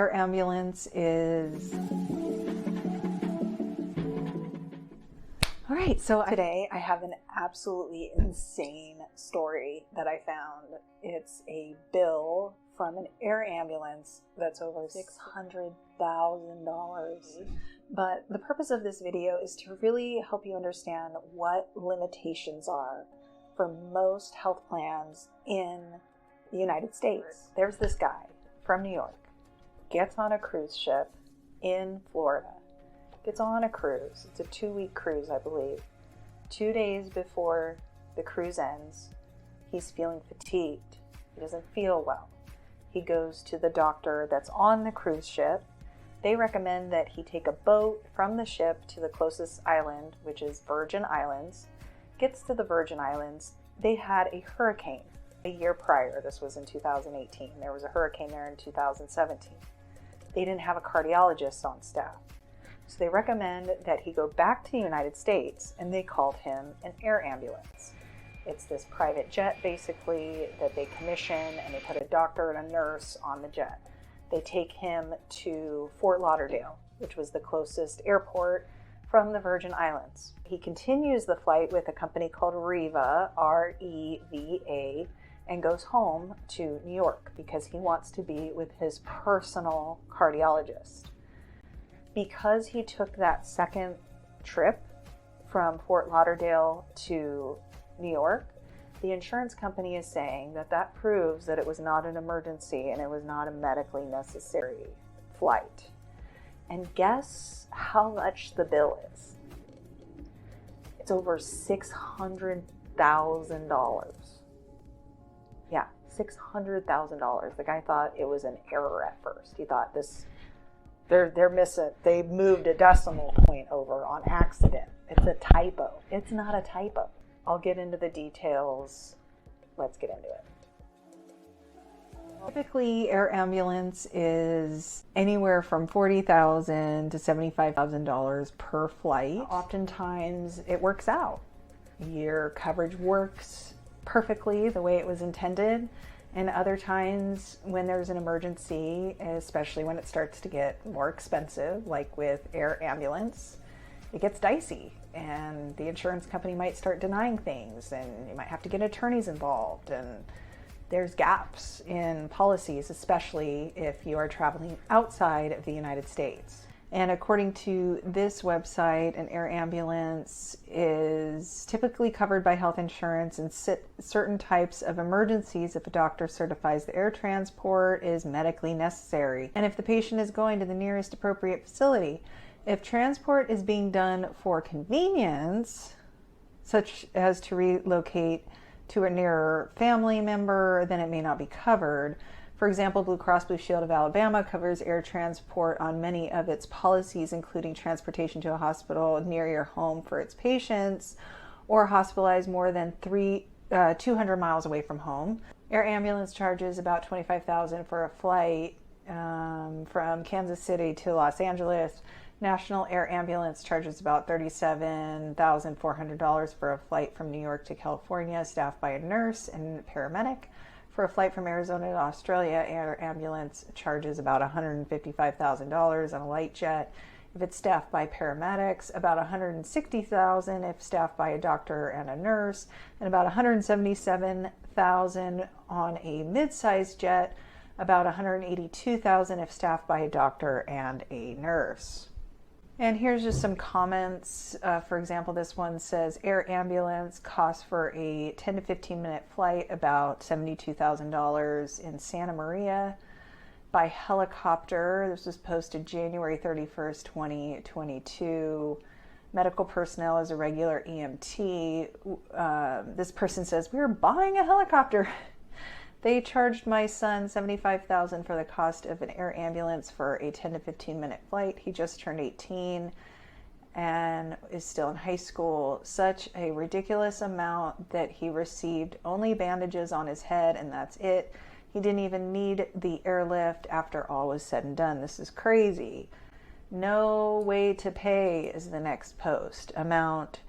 air ambulance is... All right, so today I have an absolutely insane story that I found. It's a bill from an air ambulance that's over $600,000. But the purpose of this video is to really help you understand what limitations are for most health plans in the United States. There's this guy from New York, gets on a cruise ship in Florida. Gets on a cruise. It's a 2-week cruise, I believe. 2 days before the cruise ends, he's feeling fatigued. He doesn't feel well. He goes to the doctor that's on the cruise ship. They recommend that he take a boat from the ship to the closest island, which is Virgin Islands. Gets to the Virgin Islands. They had a hurricane a year prior. This was in 2018. There was a hurricane there in 2017. They didn't have a cardiologist on staff. So they recommend that he go back to the United States, and they called him an air ambulance. It's this private jet, basically, that they commission, and they put a doctor and a nurse on the jet. They take him to Fort Lauderdale, which was the closest airport from the Virgin Islands. He continues the flight with a company called Reva, R-E-V-A, and goes home to New York because he wants to be with his personal cardiologist. Because he took that second trip from Fort Lauderdale to New York, the insurance company is saying that that proves that it was not an emergency and it was not a medically necessary flight. And guess how much the bill is? It's over $600,000. Yeah, $600,000. The guy thought it was an error at first. He thought they're missing, they moved a decimal point over on accident. It's a typo. It's not a typo. I'll get into the details. Let's get into it. Typically, air ambulance is anywhere from $40,000 to $75,000 per flight. Oftentimes, it works out. Your coverage works perfectly the way it was intended. And other times when there's an emergency, especially when it starts to get more expensive, like with air ambulance, it gets dicey and the insurance company might start denying things and you might have to get attorneys involved. And there's gaps in policies, especially if you are traveling outside of the United States. And according to this website, an air ambulance is typically covered by health insurance in certain types of emergencies if a doctor certifies the air transport is medically necessary, and if the patient is going to the nearest appropriate facility. If transport is being done for convenience, such as to relocate to a nearer family member, then it may not be covered. For example, Blue Cross Blue Shield of Alabama covers air transport on many of its policies, including transportation to a hospital near your home for its patients, or hospitalized more than 200 miles away from home. Air ambulance charges about $25,000 for a flight from Kansas City to Los Angeles. National Air Ambulance charges about $37,400 for a flight from New York to California, staffed by a nurse and paramedic. For a flight from Arizona to Australia, air ambulance charges about $155,000 on a light jet. If it's staffed by paramedics, about $160,000 if staffed by a doctor and a nurse, and about $177,000 on a mid-sized jet, about $182,000 if staffed by a doctor and a nurse. And here's just some comments. For example, this one says air ambulance costs for a 10 to 15 minute flight about $72,000 in Santa Maria. By helicopter, this was posted January 31st, 2022. Medical personnel is a regular EMT. This person says, we were buying a helicopter. They charged my son $75,000 for the cost of an air ambulance for a 10 to 15 minute flight. He just turned 18 and is still in high school. Such a ridiculous amount that he received only bandages on his head and that's it. He didn't even need the airlift after all was said and done. This is crazy. No way to pay is the next post. Amount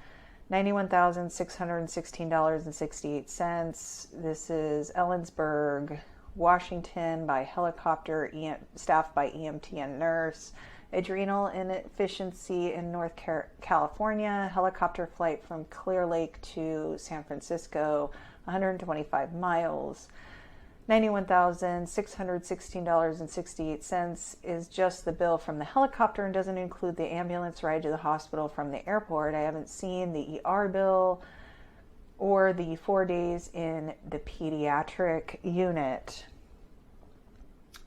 $91,616.68. This is Ellensburg, Washington by helicopter, staffed by EMT and nurse. Adrenal inefficiency in North California, helicopter flight from Clear Lake to San Francisco, 125 miles. $91,616.68 is just the bill from the helicopter and doesn't include the ambulance ride to the hospital from the airport. I haven't seen the ER bill or the 4 days in the pediatric unit.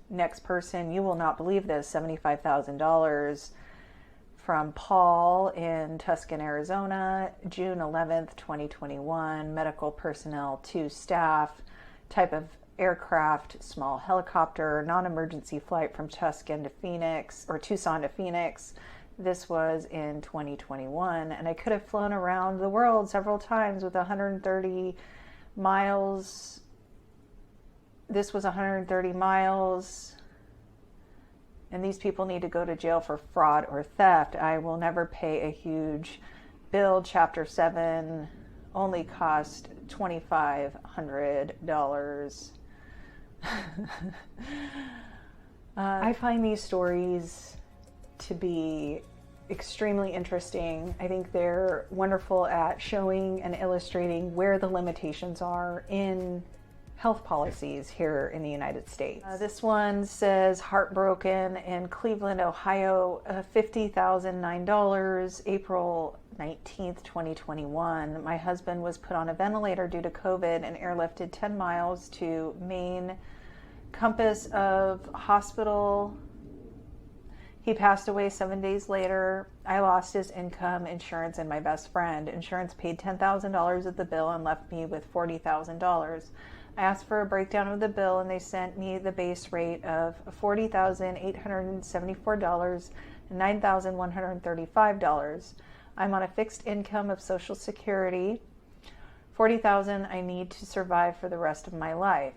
Next person, you will not believe this, $75,000 from Paul in Tucson, Arizona, June 11th, 2021, medical personnel to staff, type of aircraft, small helicopter, non-emergency flight from Tucson to Phoenix, or Tucson to Phoenix. This was in 2021, and I could have flown around the world several times with 130 miles. This was 130 miles, and these people need to go to jail for fraud or theft. I will never pay a huge bill. Chapter 7 only cost $2,500. I find these stories to be extremely interesting. I think they're wonderful at showing and illustrating where the limitations are in health policies here in the United States. This one says, heartbroken in Cleveland, Ohio, $50,009, April 19th, 2021. My husband was put on a ventilator due to COVID and airlifted 10 miles to main compass of hospital. He passed away 7 days later. I lost his income, insurance, and my best friend. Insurance paid $10,000 of the bill and left me with $40,000. I asked for a breakdown of the bill, and they sent me the base rate of $40,874 and $9,135. I'm on a fixed income of Social Security, $40,000 I need to survive for the rest of my life.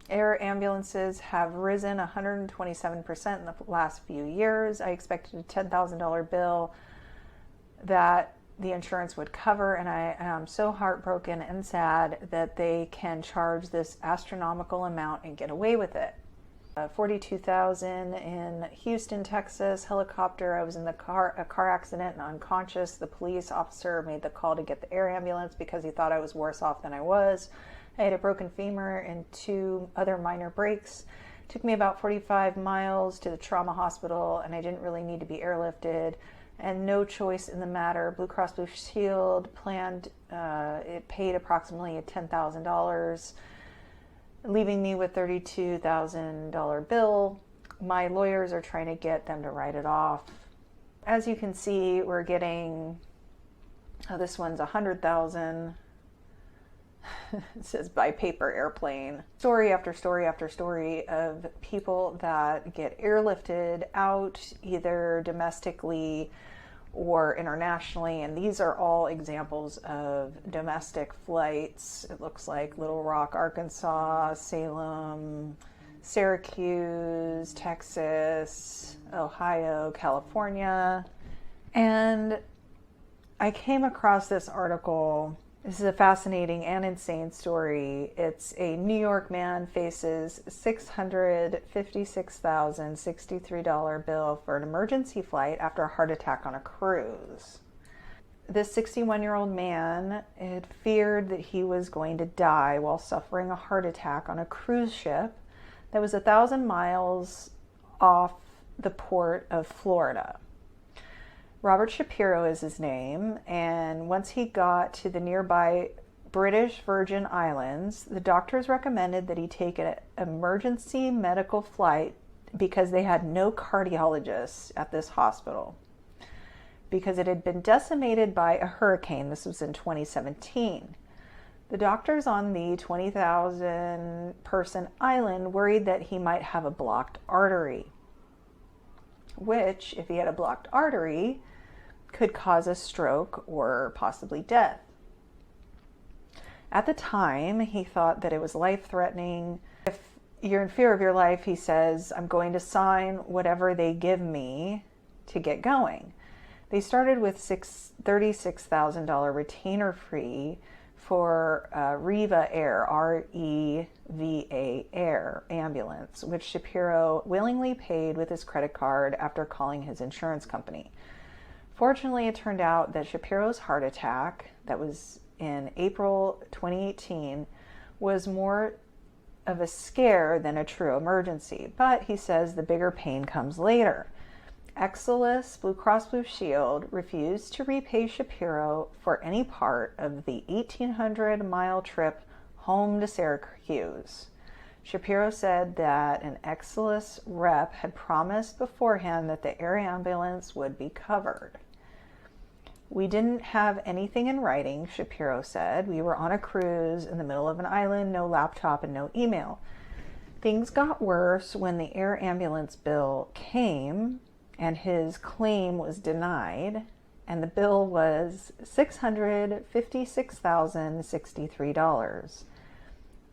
Air ambulances have risen 127% in the last few years. I expected a $10,000 bill that the insurance would cover, and I am so heartbroken and sad that they can charge this astronomical amount and get away with it. $42,000 in Houston, Texas, helicopter. I was in a car accident and unconscious. The police officer made the call to get the air ambulance because he thought I was worse off than I was. I had a broken femur and 2 other minor breaks. It took me about 45 miles to the trauma hospital, and I didn't really need to be airlifted. And no choice in the matter. Blue Cross Blue Shield planned, it paid approximately $10,000, leaving me with $32,000 bill. My lawyers are trying to get them to write it off. As you can see, we're getting, this one's $100,000. It says by paper airplane. Story after story after story of people that get airlifted out either domestically or internationally, and these are all examples of domestic flights. It looks like Little Rock, Arkansas, Salem, Syracuse, Texas, Ohio, California. And I came across this article. This is a fascinating and insane story. It's a New York man faces $656,063 bill for an emergency flight after a heart attack on a cruise. This 61-year-old man had feared that he was going to die while suffering a heart attack on a cruise ship that was 1,000 miles off the port of Florida. Robert Shapiro is his name, and once he got to the nearby British Virgin Islands, the doctors recommended that he take an emergency medical flight because they had no cardiologists at this hospital, because it had been decimated by a hurricane. This was in 2017. The doctors on the 20,000 person island worried that he might have a blocked artery, which, if he had a blocked artery, could cause a stroke or possibly death. At the time, he thought that it was life-threatening. If you're in fear of your life, he says, I'm going to sign whatever they give me to get going. They started with $36,000 retainer fee for Riva Air, R-E-V-A Air ambulance, which Shapiro willingly paid with his credit card after calling his insurance company. Fortunately, it turned out that Shapiro's heart attack, that was in April 2018, was more of a scare than a true emergency. But he says the bigger pain comes later. Exelis Blue Cross Blue Shield refused to repay Shapiro for any part of the 1,800-mile trip home to Syracuse. Shapiro said that an Exelis rep had promised beforehand that the air ambulance would be covered. We didn't have anything in writing, Shapiro said. We were on a cruise in the middle of an island, no laptop and no email. Things got worse when the air ambulance bill came and his claim was denied, and the bill was $656,063.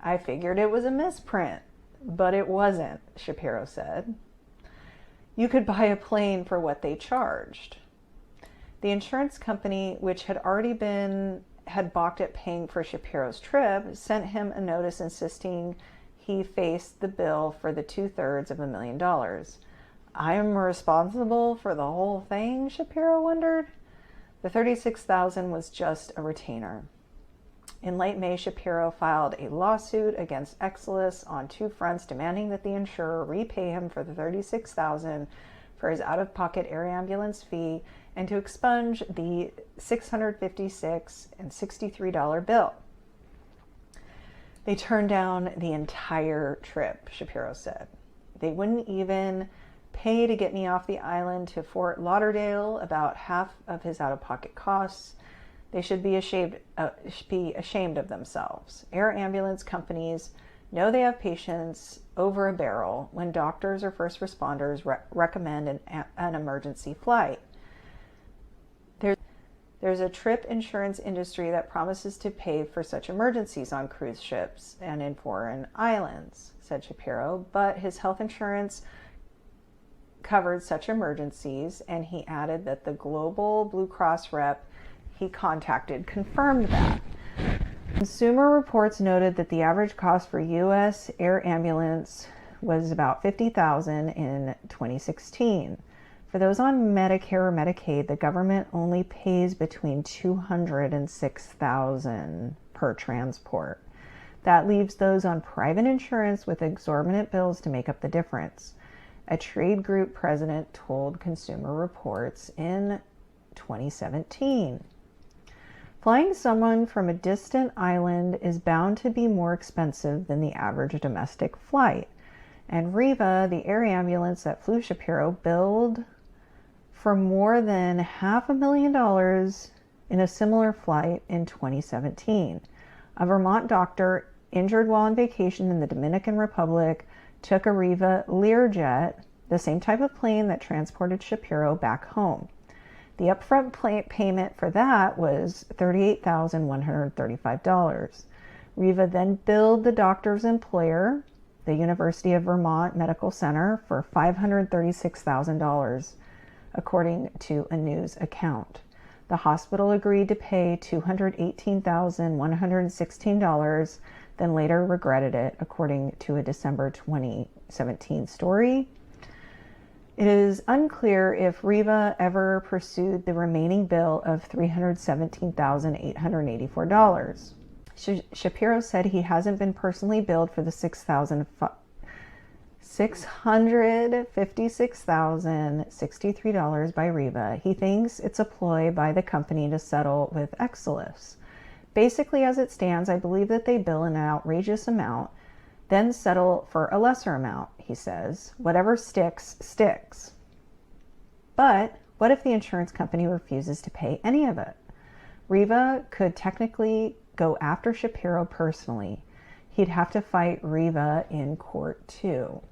I figured it was a misprint, but it wasn't, Shapiro said. You could buy a plane for what they charged. The insurance company, which had balked at paying for Shapiro's trip, sent him a notice insisting he faced the bill for the $250,000. I am responsible for the whole thing, Shapiro wondered. The $36,000 was just a retainer. In late May, Shapiro filed a lawsuit against Exelis on two fronts, demanding that the insurer repay him for the $36,000 for his out-of-pocket air ambulance fee and to expunge the $656 and $63 bill. They turned down the entire trip, Shapiro said. They wouldn't even pay to get me off the island to Fort Lauderdale, about half of his out-of-pocket costs. They should be ashamed of themselves. Air ambulance companies know they have patients over a barrel when doctors or first responders recommend an emergency flight. There's a trip insurance industry that promises to pay for such emergencies on cruise ships and in foreign islands, said Shapiro, but his health insurance covered such emergencies, and he added that the global Blue Cross rep he contacted confirmed that. Consumer Reports noted that the average cost for U.S. air ambulance was about $50,000 in 2016. For those on Medicare or Medicaid, the government only pays between $200,000 and $6,000 per transport. That leaves those on private insurance with exorbitant bills to make up the difference, a trade group president told Consumer Reports in 2017. Flying someone from a distant island is bound to be more expensive than the average domestic flight. And Riva, the air ambulance that flew Shapiro, billed for more than $500,000 in a similar flight in 2017. A Vermont doctor injured while on vacation in the Dominican Republic took a Riva Learjet, the same type of plane that transported Shapiro back home. The upfront payment for that was $38,135. Riva then billed the doctor's employer, the University of Vermont Medical Center, for $536,000, according to a news account. The hospital agreed to pay $218,116, then later regretted it, according to a December 2017 story. It is unclear if Riva ever pursued the remaining bill of $317,884. Shapiro said he hasn't been personally billed for the $656,063 by Riva. He thinks it's a ploy by the company to settle with Exelis. Basically, as it stands, I believe that they bill an outrageous amount, then settle for a lesser amount, he says. Whatever sticks, sticks. But what if the insurance company refuses to pay any of it? Riva could technically go after Shapiro personally. He'd have to fight Riva in court too.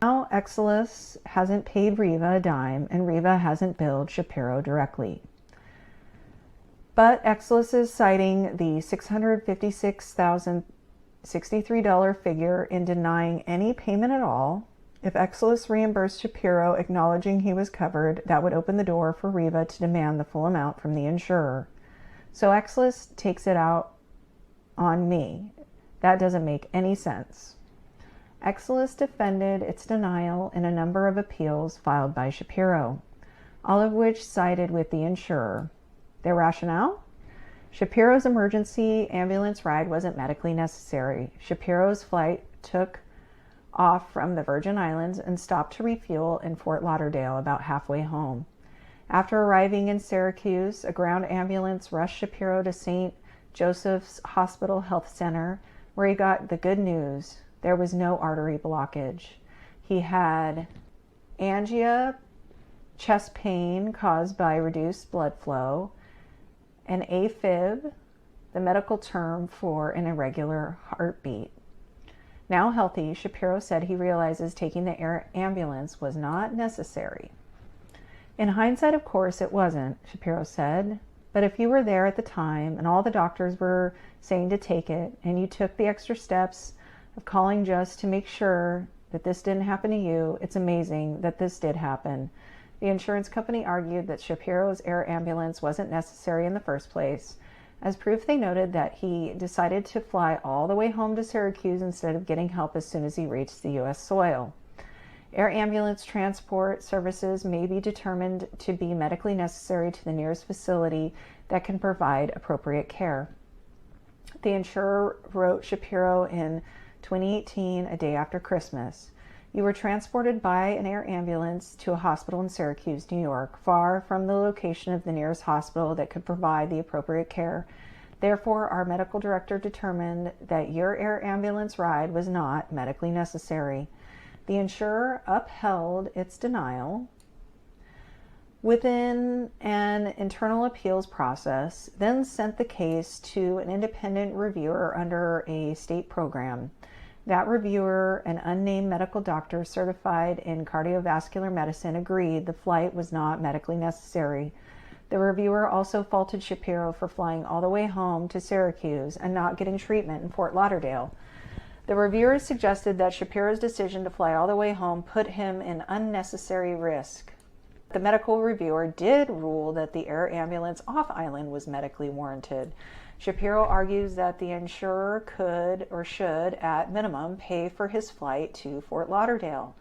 Now Exelis hasn't paid Riva a dime, and Riva hasn't billed Shapiro directly. But Exelis is citing the $656,063 figure in denying any payment at all. If Exelis reimbursed Shapiro, acknowledging he was covered, that would open the door for Riva to demand the full amount from the insurer. So Exelis takes it out on me. That doesn't make any sense. Exelis defended its denial in a number of appeals filed by Shapiro, all of which sided with the insurer. Their rationale? Shapiro's emergency ambulance ride wasn't medically necessary. Shapiro's flight took off from the Virgin Islands and stopped to refuel in Fort Lauderdale about halfway home. After arriving in Syracuse, a ground ambulance rushed Shapiro to St. Joseph's Hospital Health Center, where he got the good news. There was no artery blockage. He had angina, chest pain caused by reduced blood flow, an AFib, the medical term for an irregular heartbeat. Now healthy, Shapiro said he realizes taking the air ambulance was not necessary. In hindsight, of course, it wasn't, Shapiro said. But if you were there at the time and all the doctors were saying to take it, and you took the extra steps of calling just to make sure that this didn't happen to you, it's amazing that this did happen. The insurance company argued that Shapiro's air ambulance wasn't necessary in the first place. As proof, they noted that he decided to fly all the way home to Syracuse instead of getting help as soon as he reached the U.S. soil. Air ambulance transport services may be determined to be medically necessary to the nearest facility that can provide appropriate care. The insurer wrote Shapiro in 2018, a day after Christmas. You were transported by an air ambulance to a hospital in Syracuse, New York, far from the location of the nearest hospital that could provide the appropriate care. Therefore, our medical director determined that your air ambulance ride was not medically necessary. The insurer upheld its denial within an internal appeals process, then sent the case to an independent reviewer under a state program. That reviewer, an unnamed medical doctor certified in cardiovascular medicine, agreed the flight was not medically necessary. The reviewer also faulted Shapiro for flying all the way home to Syracuse and not getting treatment in Fort Lauderdale. The reviewer suggested that Shapiro's decision to fly all the way home put him in unnecessary risk. The medical reviewer did rule that the air ambulance off-island was medically warranted. Shapiro argues that the insurer could or should, at minimum, pay for his flight to Fort Lauderdale.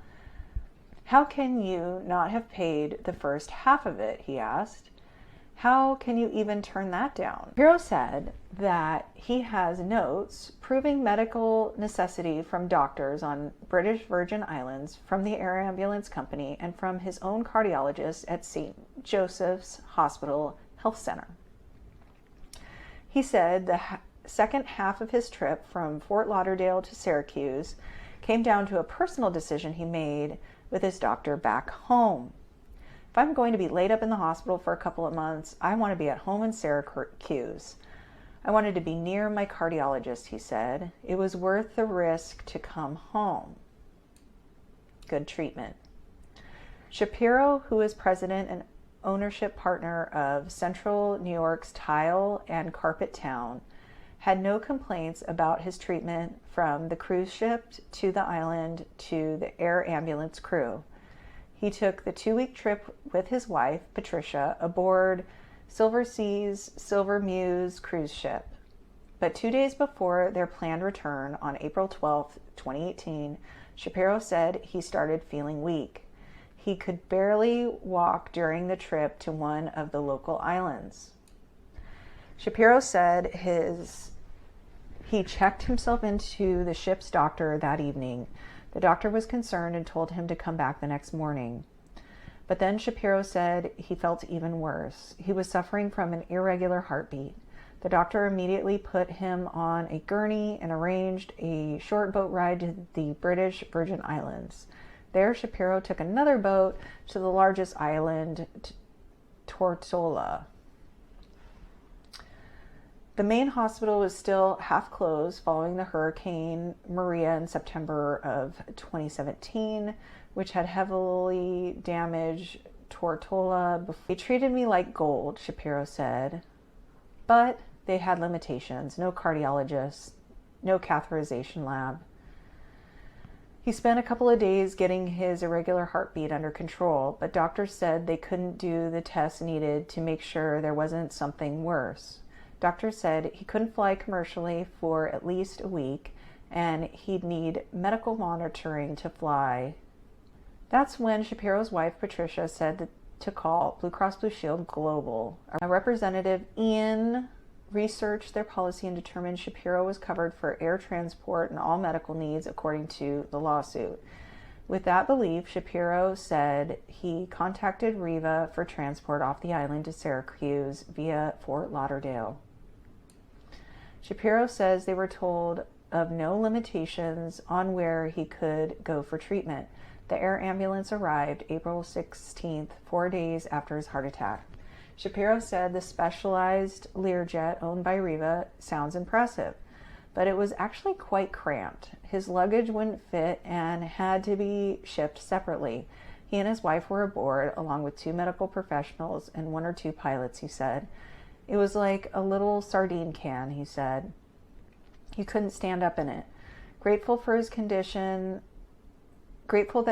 How can you not have paid the first half of it, he asked. How can you even turn that down? Shapiro said that he has notes proving medical necessity from doctors on British Virgin Islands, from the air ambulance company, and from his own cardiologist at St. Joseph's Hospital Health Center. He said the second half of his trip from Fort Lauderdale to Syracuse came down to a personal decision he made with his doctor back home. If I'm going to be laid up in the hospital for a couple of months, I want to be at home in Syracuse. I wanted to be near my cardiologist, he said. It was worth the risk to come home. Good treatment. Shapiro, who is president and ownership partner of Central New York's Tile and Carpet Town, had no complaints about his treatment from the cruise ship to the island to the air ambulance crew. He took the 2-week trip with his wife, Patricia, aboard Silver Sea's Silver Muse cruise ship. But 2 days before their planned return on April 12, 2018, Shapiro said he started feeling weak. He could barely walk during the trip to one of the local islands. Shapiro said he checked himself into the ship's doctor that evening. The doctor was concerned and told him to come back the next morning. But then Shapiro said he felt even worse. He was suffering from an irregular heartbeat. The doctor immediately put him on a gurney and arranged a short boat ride to the British Virgin Islands. There, Shapiro took another boat to the largest island, Tortola. The main hospital was still half closed following the Hurricane Maria in September of 2017, which had heavily damaged Tortola. They treated me like gold, Shapiro said, but they had limitations: no cardiologist, no catheterization lab. He spent a couple of days getting his irregular heartbeat under control, but doctors said they couldn't do the tests needed to make sure there wasn't something worse. Doctors said he couldn't fly commercially for at least a week, and he'd need medical monitoring to fly. That's when Shapiro's wife, Patricia, said to call Blue Cross Blue Shield Global. A representative, Ian, researched their policy and determined Shapiro was covered for air transport and all medical needs according to the lawsuit. With that belief, Shapiro said he contacted Riva for transport off the island to Syracuse via Fort Lauderdale. Shapiro says they were told of no limitations on where he could go for treatment. The air ambulance arrived April 16th, 4 days after his heart attack. Shapiro said the specialized Learjet owned by Riva sounds impressive, but it was actually quite cramped. His luggage wouldn't fit and had to be shipped separately. He and his wife were aboard, along with 2 medical professionals and 1 or 2 pilots, he said. It was like a little sardine can, he said. He couldn't stand up in it. Grateful that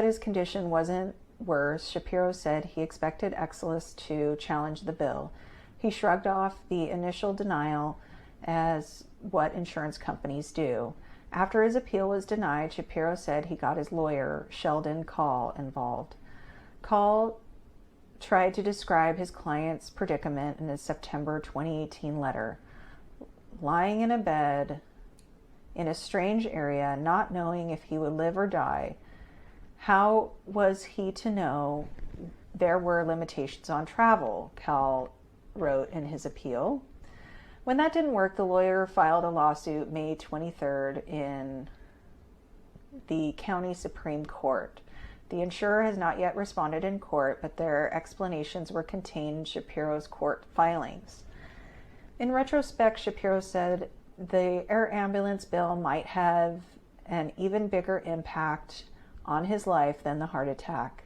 his condition wasn't worse, Shapiro said he expected Exelis to challenge the bill. He shrugged off the initial denial as what insurance companies do. After his appeal was denied, Shapiro said he got his lawyer, Sheldon Call, involved. Call tried to describe his client's predicament in his September 2018 letter. Lying in a bed in a strange area, not knowing if he would live or die. How was he to know there were limitations on travel? Cal wrote in his appeal. When that didn't work, the lawyer filed a lawsuit May 23rd in the county Supreme Court. The insurer has not yet responded in court, but their explanations were contained in Shapiro's court filings. In retrospect, Shapiro said the air ambulance bill might have an even bigger impact on his life than the heart attack.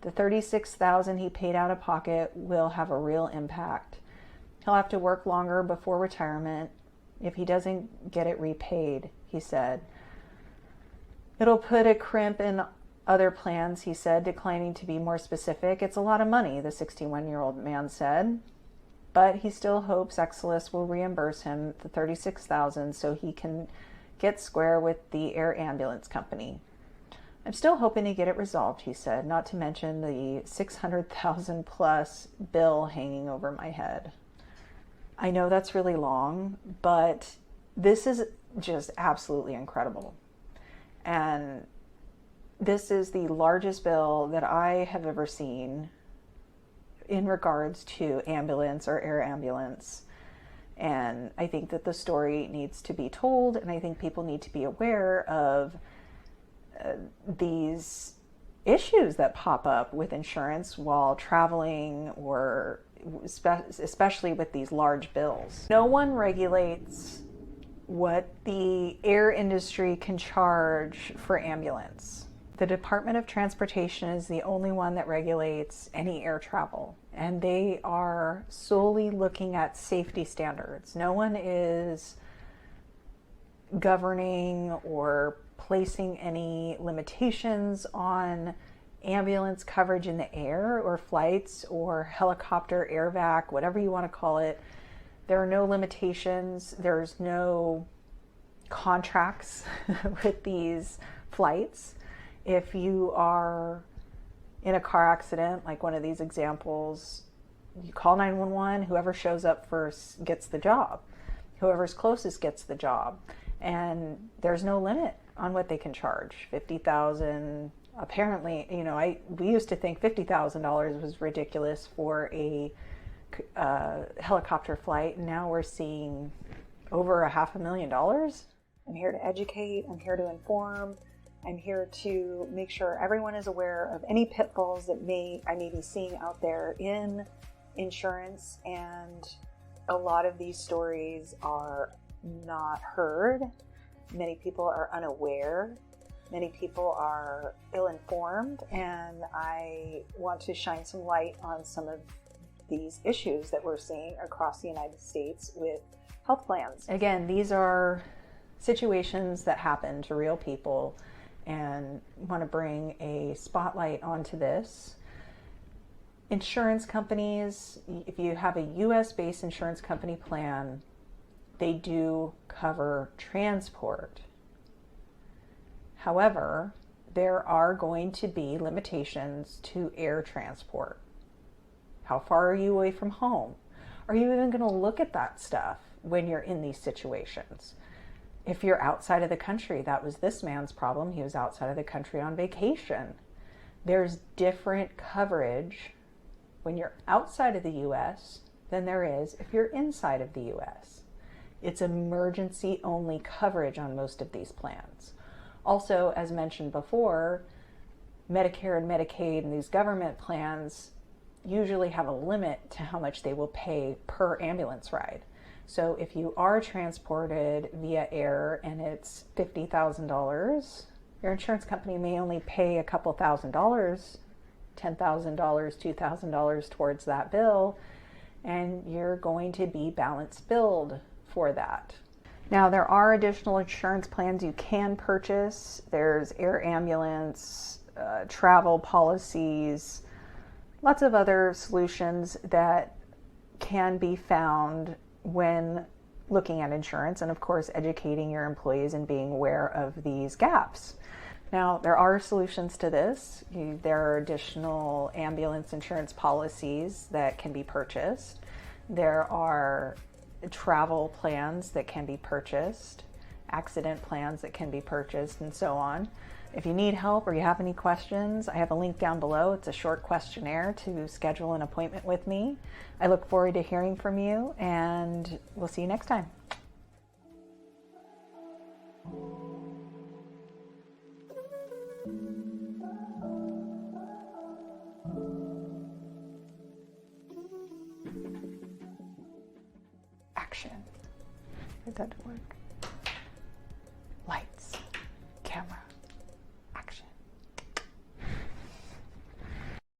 The $36,000 he paid out of pocket will have a real impact. He'll have to work longer before retirement if he doesn't get it repaid, he said. It'll put a crimp in other plans, he said, declining to be more specific. It's a lot of money, the 61-year-old man said. But he still hopes Exelis will reimburse him the $36,000 so he can get square with the air ambulance company. I'm still hoping to get it resolved, he said, not to mention the $600,000 plus bill hanging over my head. I know that's really long, but this is just absolutely incredible. And this is the largest bill that I have ever seen in regards to ambulance or air ambulance. And I think that the story needs to be told, and I think people need to be aware of these issues that pop up with insurance while traveling, or especially with these large bills. No one regulates what the air industry can charge for ambulance. The Department of Transportation is the only one that regulates any air travel, and they are solely looking at safety standards. No one is governing or placing any limitations on ambulance coverage in the air or flights or helicopter air vac, whatever you want to call it. There are no limitations. There's no contracts with these flights. If you are in a car accident, like one of these examples, you call 911, whoever shows up first gets the job. Whoever's closest gets the job. And there's no limit on what they can charge. $50,000, apparently, we used to think $50,000 was ridiculous for a helicopter flight, and now we're seeing over $500,000. I'm here to educate, I'm here to inform, I'm here to make sure everyone is aware of any pitfalls that I may be seeing out there in insurance, and a lot of these stories are not heard. Many people are unaware. Many people are ill-informed, and I want to shine some light on some of these issues that we're seeing across the United States with health plans. Again, these are situations that happen to real people, and want to bring a spotlight onto this. Insurance companies, if you have a US-based insurance company plan, they do cover transport. However, there are going to be limitations to air transport. How far are you away from home? Are you even going to look at that stuff when you're in these situations? If you're outside of the country, that was this man's problem. He was outside of the country on vacation. There's different coverage when you're outside of the US than there is if you're inside of the US. It's emergency only coverage on most of these plans. Also, as mentioned before, Medicare and Medicaid and these government plans usually have a limit to how much they will pay per ambulance ride. So if you are transported via air and it's $50,000, your insurance company may only pay a couple $1,000, $10,000, $2,000 towards that bill, and you're going to be balance billed for that. Now, there are additional insurance plans you can purchase. There's air ambulance, travel policies, lots of other solutions that can be found when looking at insurance, and of course educating your employees and being aware of these gaps. Now, there are solutions to this. There are additional ambulance insurance policies that can be purchased. There are travel plans that can be purchased, accident plans that can be purchased, and so on. If you need help or you have any questions, I have a link down below. It's a short questionnaire to schedule an appointment with me. I look forward to hearing from you, and we'll see you next time. Action. That didn't work.